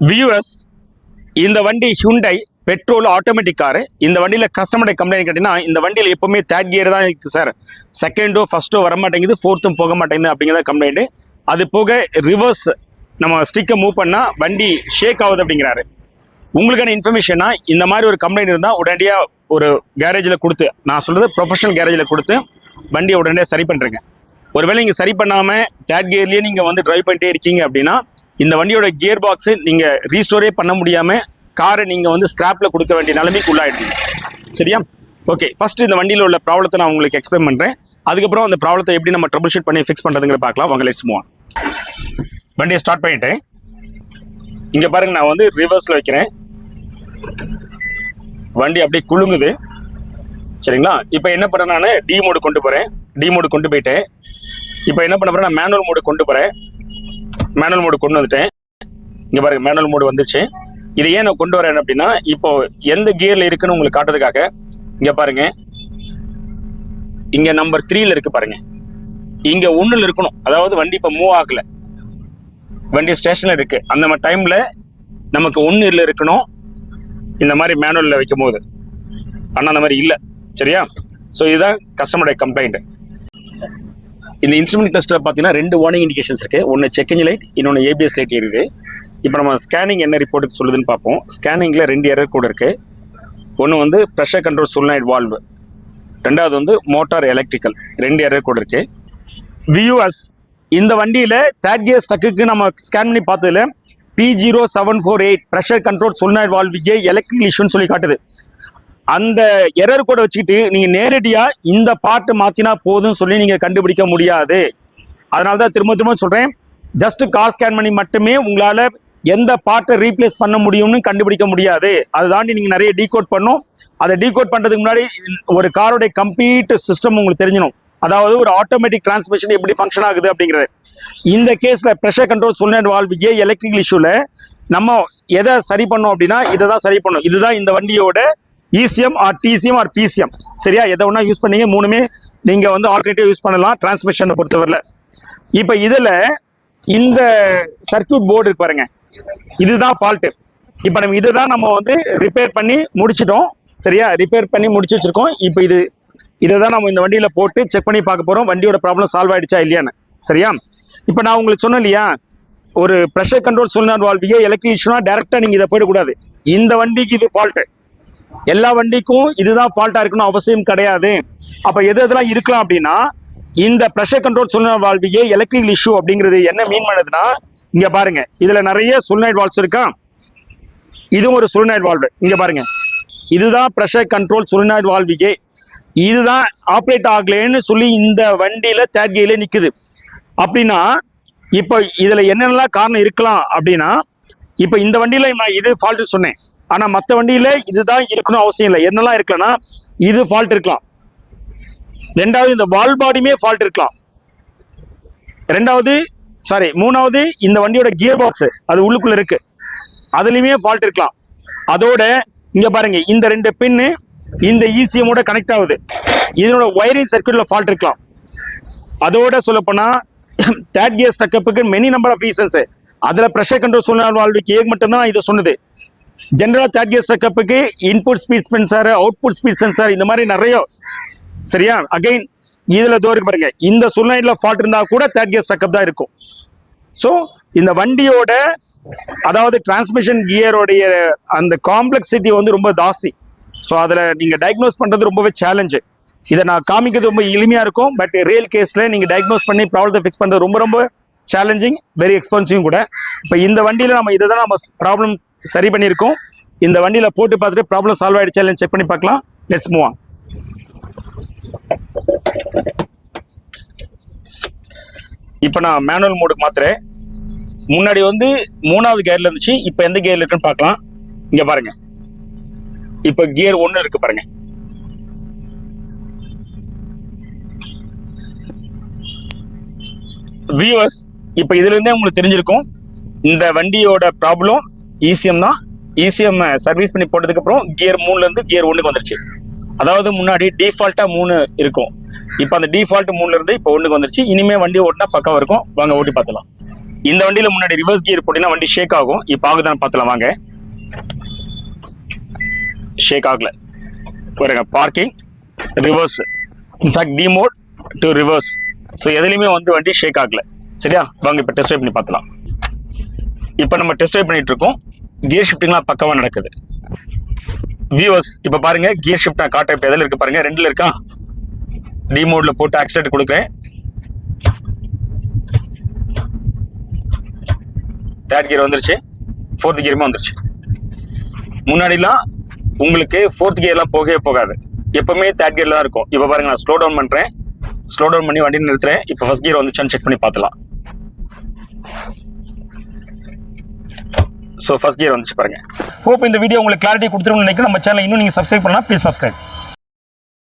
Viewers, இந்த வண்டி Hyundai petrol automatic car. இந்த வண்டியில் கஸ்டமருடைய கம்ப்ளைண்ட் கேட்டிங்கன்னா, இந்த வண்டியில் எப்போவுமே தேர்ட் கியர் தான் இருக்குது சார், செகண்டோ ஃபஸ்ட்டோ வர மாட்டேங்குது, ஃபோர்த்தும் போக மாட்டேங்குது அப்படிங்கிறத கம்ப்ளைண்ட்டு. அது போக ரிவர்ஸ் நம்ம ஸ்டிக்கை மூவ் பண்ணால் வண்டி ஷேக் ஆகுது அப்படிங்கிறாரு. உங்களுக்கான இன்ஃபர்மேஷனா, இந்த மாதிரி ஒரு கம்ப்ளைண்ட் இருந்தால் உடனடியாக ஒரு கேரேஜில் கொடுத்து, நான் சொல்கிறது ப்ரொஃபஷனல் கேரேஜில் கொடுத்து வண்டியை உடனடியாக சரி பண்ணுறேங்க. ஒருவேளை நீங்கள் சரி பண்ணாமல் தேர்ட் கியர்லேயே நீங்கள் வந்து ட்ரைவ் பண்ணிட்டே இருக்கீங்க அப்படின்னா, இந்த வண்டியோட கியர் பாக்ஸு நீங்கள் ரீஸ்டோரே பண்ண முடியாமல் காரை நீங்கள் வந்து ஸ்கிராப்பில் கொடுக்க வேண்டிய நிலைமைக்கு உள்ளாயிடுவீங்க. சரியா? ஓகே, ஃபஸ்ட்டு இந்த வண்டியில் உள்ள ப்ராப்ளத்தை நான் உங்களுக்கு எக்ஸ்பிளைன் பண்ணுறேன். அதுக்கப்புறம் அந்த ப்ராப்ளத்தை எப்படி நம்ம ட்ரபிள் ஷூட் பண்ணி ஃபிக்ஸ் பண்ணுறதுங்கிற பார்க்கலாம். வாங்க, லெட்ஸ் மூவ் ஆன். வண்டியை ஸ்டார்ட் பண்ணிட்டேன். இங்கே பாருங்கள், நான் வந்து ரிவர்ஸில் வைக்கிறேன். வண்டி அப்படியே குலுங்குது. சரிங்களா? இப்போ என்ன பண்ணுறேன், நான் டி மோடு கொண்டு போகிறேன். டி மோடு கொண்டு போயிட்டேன். இப்போ என்ன பண்ண போகிறேன், நான் மேனுவல் மோடு கொண்டு போகிறேன். மேனுவல் மோடு கொண்டு வந்துட்டேன். இங்கே பாருங்கள், மேனுவல் மோடு வந்துச்சு. இது ஏன் நான் கொண்டு வரேன் அப்படின்னா, இப்போ எந்த கியரில் இருக்குன்னு உங்களுக்கு காட்டுறதுக்காக. இங்கே பாருங்க, இங்கே நம்பர் 3ல் இருக்கு பாருங்க. இங்கே 1ல் இருக்கணும். அதாவது வண்டி இப்போ மூவ் ஆகல, வண்டி ஸ்டேஷனில் இருக்கு. அந்த மாதிரி டைமில் நமக்கு 1ல் இருக்கணும் இந்த மாதிரி மேனுவலில் வைக்கும் போது. ஆனால் அந்த மாதிரி இல்லை. சரியா? ஸோ இதுதான் கஸ்டமருடைய கம்ப்ளைண்ட். இந்த இன்ஸ்ட்ருமெண்ட் கிளஸ்டர் பார்த்தீங்கன்னா 2 வார்னிங் இண்டிகேஷன்ஸ் இருக்குது. ஒன்று செக் இன்ஜின் லைட், இன்னொன்று ஏபிஎஸ் லைட் இருக்குது. இப்போ நம்ம ஸ்கேனிங் என்ன ரிப்போர்ட்டுக்கு சொல்லுதுன்னு பார்ப்போம். ஸ்கேனிங்கில் 2 எரர் கூட இருக்குது. ஒன்று வந்து ப்ரெஷர் கண்ட்ரோல் சோலினாய்டு வால்வு, ரெண்டாவது வந்து மோட்டார் எலக்ட்ரிக்கல். 2 எரர் கூட இருக்குது. வியூவர்ஸ், இந்த வண்டியில் தேர்ட் கியர் ஸ்டக்குக்கு நம்ம ஸ்கேன் பண்ணி பார்த்ததுல P0748 pressure control solenoid valve electrical இஷ்யூன்னு சொல்லி காட்டுது. அந்த எரர் கூட வச்சுக்கிட்டு நீங்கள் நேரடியாக இந்த பார்ட்டு மாற்றினா போதும்னு சொல்லி நீங்கள் கண்டுபிடிக்க முடியாது. அதனால தான் திரும்ப திரும்ப சொல்கிறேன், ஜஸ்ட் கார் ஸ்கேன் பண்ணி மட்டுமே உங்களால் எந்த பார்ட்டை ரீப்ளேஸ் பண்ண முடியும்னு கண்டுபிடிக்க முடியாது. அதை தாண்டி நீங்கள் நிறைய டீகோட் பண்ணணும். அதை டீகோட் பண்ணுறதுக்கு முன்னாடி ஒரு காரோடைய கம்ப்ளீட் சிஸ்டம் உங்களுக்கு தெரிஞ்சிடும். அதாவது ஒரு ஆட்டோமேட்டிக் டிரான்ஸ்மிஷன் எப்படி ஃபங்க்ஷன் ஆகுது அப்படிங்கிறது. இந்த கேஸில் pressure control solenoid valve electrical இஷ்யூவில் நம்ம எதை சரி பண்ணோம் அப்படின்னா, இதை தான் சரி பண்ணணும். இதுதான் இந்த வண்டியோட ECM or TCM or PCM. சரியா? எதை ஒன்றா யூஸ் பண்ணீங்க, மூணுமே நீங்கள் வந்து ஆல்டர்னேட்டிவ் யூஸ் பண்ணலாம் டிரான்ஸ்மிஷனை பொறுத்தவரையில். இப்போ இதில் இந்த சர்க்யூட் போர்டு இருக்கு பாருங்க, இதுதான் ஃபால்ட்டு. இப்போ நம்ம இதை தான் நம்ம வந்து ரிப்பேர் பண்ணி முடிச்சிட்டோம். சரியா? ரிப்பேர் பண்ணி முடிச்சு வச்சுருக்கோம். இப்போ இதை தான் நம்ம இந்த வண்டியில் போட்டு செக் பண்ணி பார்க்க போகிறோம், வண்டியோட ப்ராப்ளம் சால்வ் ஆகிடுச்சா இல்லையான்னு. சரியா? இப்போ நான் உங்களுக்கு சொன்னேன் இல்லையா, ஒரு pressure control solenoid valve electric இஷ்யூனா டேரெக்டாக நீங்கள் இதை போயிடக்கூடாது. இந்த வண்டிக்கு இது ஃபால்ட்டு, எல்லா வண்டிக்கும் இதுதான் ஃபால்ட்டாக இருக்கணும் அவசியம் கிடையாது. அப்போ எதெல்லாம் இருக்கலாம் அப்படின்னா, இந்த pressure control solenoid valve electrical issue அப்படிங்கிறது என்ன மீன் பண்ணுதுன்னா, இங்கே பாருங்க, இதில் நிறைய சோலினாய்டு வால்வ்ஸ் இருக்கா. இதுவும் ஒரு சோலினாய்டு வால்வு. இங்கே பாருங்க, இதுதான் ப்ரெஷர் கண்ட்ரோல் சோலினாய்டு வால்வு. இதுதான் ஆப்ரேட் ஆகலேன்னு சொல்லி இந்த வண்டியில் தேர்ட் கியர்ல நிற்குது. அப்படின்னா இப்போ இதில் என்னென்னலாம் காரணம் இருக்கலாம் அப்படின்னா, இப்போ இந்த வண்டியில் நான் இது ஃபால்ட்டு சொன்னேன், ஆனால் மற்ற வண்டியில் இதுதான் இருக்கணும் அவசியம் இல்லை. என்னெல்லாம் இருக்கலன்னா, இது ஃபால்ட் இருக்கலாம். ரெண்டாவது, இந்த வால் பாடியுமே ஃபால்ட் இருக்கலாம். மூணாவது, இந்த வண்டியோட கியர் பாக்ஸ் அது உள்ளுக்குள்ள இருக்கு, அதுலேயுமே ஃபால்ட் இருக்கலாம். அதோட இங்கே பாருங்க, இந்த 2 பின்னு இந்த ECM-ஓட கனெக்ட் ஆகுது, இதனோட ஒயரிங் சர்க்யூட்ல ஃபால்ட் இருக்கலாம். அதோட சொல்லப்போனால் தேர்ட் கியர் ஸ்டக்கப்புக்கு மெனி நம்பர் ஆஃப் ரீசன்ஸ். அதில் ப்ரெஷர் கண்ட்ரோல் சோலினாய்டு வால்வுக்கு மட்டும்தான் இதை சொன்னது. ஜென்ரலாக தேர்ட் கியர் ஸ்டக்கப்புக்கு input speed sensor, output speed sensor, இந்த மாதிரி நிறைய. சரியா? அகைன் இதில் தோருக்கு பாருங்க, இந்த சோலினாய்டில் ஃபால்ட் இருந்தால் கூட தேர்ட் கியர் ஸ்டக்கப் தான் இருக்கும். ஸோ இந்த வண்டியோட அதாவது டிரான்ஸ்மிஷன் கியரோடைய அந்த காம்ப்ளெக்சிட்டி வந்து ரொம்ப ஜாஸ்தி. ஸோ அதில் நீங்கள் டயக்னோஸ் பண்ணுறது ரொம்பவே சேலஞ்சு. இதை நான் காமிக்கிறது ரொம்ப எளிமையாக இருக்கும், பட் ரியல் கேஸில் நீங்கள் டயக்னோஸ் பண்ணி ப்ராப்ளத்தை ஃபிக்ஸ் பண்ணுறது ரொம்ப ரொம்ப சேலஞ்சிங், வெரி எக்ஸ்பென்சிவும் கூட. இப்போ இந்த வண்டியில் நம்ம இதை தான் நம்ம ப்ராப்ளம் சரி பண்ணியிருக்கோம். இந்த வண்டியில் போட்டு பார்த்துட்டு ப்ராப்ளம் சால்வ் ஆகிடுச்சா இல்லைன்னு செக் பண்ணி பார்க்கலாம். Let's move on. இப்போ நான் மேனுவல் மோடுக்கு மாத்துறேன். முன்னாடி வந்து 3வது கியர்ல இருந்துச்சு, இப்போ எந்த கியர்ல இருக்குன்னு பார்க்கலாம். இங்க பாருங்க, இப்போ கியர் 1 இருக்கு பாருங்க. வியூவர்ஸ், இப்போ இதுல இருந்தே உங்களுக்கு தெரிஞ்சிருக்கும் இந்த வண்டியோட ப்ராப்ளம் ECM தான். ECM சர்வீஸ் பண்ணி போட்டதுக்கு அப்புறம் கியர் 3ல இருந்து கியர் 1க்கு வந்துருச்சு. அதாவது முன்னாடி டிஃபால்ட்டா 3 இருக்கும், இப்போ அந்த டிஃபால்ட் 3ல இருந்து இப்போ 1க்கு வந்துருச்சு. இனிமே வண்டி ஓட்டினா பக்காவா இருக்கும். வாங்க ஓட்டி பார்த்துலாம். இந்த வண்டியில முன்னாடி ரிவர்ஸ் கியர் போட்டீங்கன்னா வண்டி ஷேக் ஆகும். இப்போ ஆகுதான்னு பார்த்துலாம் வாங்க. ஷேக் ஆகல பாருங்க. Parking, reverse, in fact D mode to reverse. So எதுலையுமே வந்து வண்டி ஷேக் ஆகல. சரியா, வாங்க இப்போ டெஸ்ட் ட்ரைவ் பண்ணி பார்த்துலாம். இப்போ நம்ம டெஸ்ட் ட்ரைவ் பண்ணிட்டு இருக்கோம். கியர் ஷிஃப்டிங்லாம் பக்கமாக நடக்குது. வியூவர்ஸ் இப்போ பாருங்க, கியர் ஷிஃப்ட் நான் காட்டுறேன். இப்போ எதில் இருக்கு பாருங்க, 2ல் இருக்கா. டி மோட்ல போட்டு ஆக்சிலேட்டர் கொடுக்குறேன். 3rd கியர் வந்துருச்சு, 4th கியருமே வந்துருச்சு. முன்னாடிலாம் உங்களுக்கு 4th கியர்லாம் போகவே போகாது, எப்பவுமே 3rd கியர்ல தான் இருக்கும். இப்போ பாருங்க, நான் ஸ்லோ டவுன் பண்றேன். ஸ்லோ டவுன் பண்ணி வண்டி நிறுத்துறேன். இப்போ 1st கியர் வந்துச்சான்னு செக் பண்ணி பார்த்துலாம். ஸோ 1st கியர் வந்துச்சு பாருங்க. ஹோப் இந்த வீடியோ உங்களுக்கு கிளாரிட்டி கொடுத்துருன்னு நினைக்கிறேன். நம்ம சேனல் இன்னும் நீங்கள் சப்ஸ்கிரைப் பண்ணலாம், ப்ளீஸ் சப்ஸ்கிரைப்.